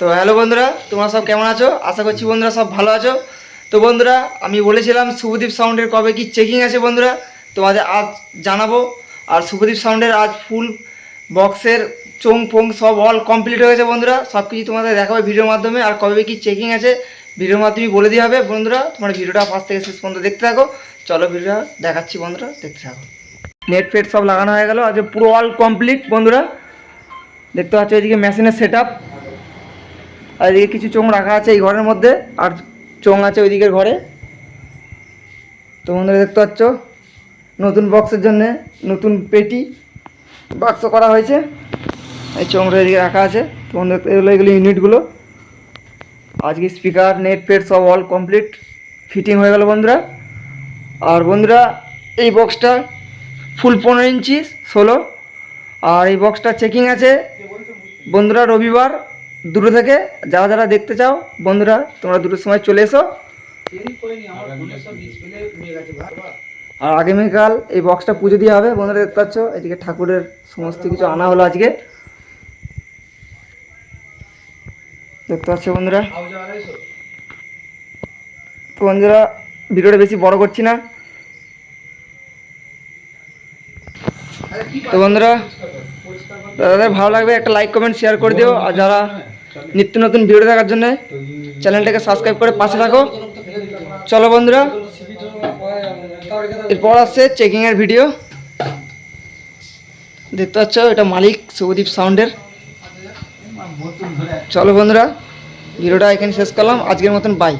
তো হ্যালো বন্ধুরা, তোমরা সব কেমন আছো? আশা করছি বন্ধুরা সব ভালো আছো। তো বন্ধুরা, আমি বলেছিলাম শুভদীপ সাউন্ডের কবে কি চেকিং আছে বন্ধুরা, তোমাদের আজ জানাবো। আর শুভদীপ সাউন্ডের আজ ফুল বক্সের চোং ফোং সব অল কমপ্লিট হয়ে গেছে বন্ধুরা। সব কিছু তোমাদের দেখাবে ভিডিওর মাধ্যমে। আর কবে কি চেকিং আছে ভিডিওর মাধ্যমে বলে দেওয়া হবে বন্ধুরা। তোমরা ভিডিওটা ফার্স্ট থেকে শেষ পর্যন্ত দেখতে থাকো। চলো ভিডিওটা দেখাচ্ছি বন্ধুরা, দেখতে থাকো। নেট ফেট সব লাগানো হয়ে গেল, আজ পুরো অল কমপ্লিট বন্ধুরা। দেখতে পাচ্ছ এদিকে মেশিনের সেট আপ, আর এদিকে কিছু চোঙ রাখা আছে এই ঘরের মধ্যে, আর চোঙ আছে ওইদিকের ঘরে। তো বন্ধুরা দেখতে পাচ্ছ নতুন বক্সের জন্য নতুন পেটি বাক্স করা হয়েছে। এই চোঙটা এদিকে রাখা আছে। তো বন্ধুরা এগুলো ইউনিটগুলো। আজকে স্পিকার নেট পেট সব অল কমপ্লিট ফিটিং হয়ে গেল বন্ধুরা। আর বন্ধুরা এই বক্সটা ফুল 15 ইঞ্চি 16। আর এই বক্সটা চেকিং আছে বন্ধুরা রবিবার 2টো থেকে। যারা যারা দেখতে চাও বন্ধুরা তোমরা 2টোর সময় চলে এসো। আর আগামীকাল এই বক্সটা পুজো দিয়ে হবে বন্ধুরা। দেখতে পাচ্ছ এদিকে ঠাকুরের সমস্ত কিছু আনা হলো আজকে, দেখতে পাচ্ছ বন্ধুরা। তো বন্ধুরা ভিডিওটা বেশি বড় করছি না। তো বন্ধুরা দাদাদের ভালো লাগবে একটা লাইক কমেন্ট শেয়ার করে দিও। আর যারা নিত্য নতুন ভিডিও দেখার জন্য চ্যানেলটাকে সাবস্ক্রাইব করে পাশে থাকো। চলো বন্ধুরা, এরপর আসছে চেকিংয়ের ভিডিও। দেখতে পাচ্ছ এটা মালিক শুভদীপ সাউন্ডের। চলো বন্ধুরা ভিডিওটা এখানে শেষ করলাম, আজকের মতন বাই।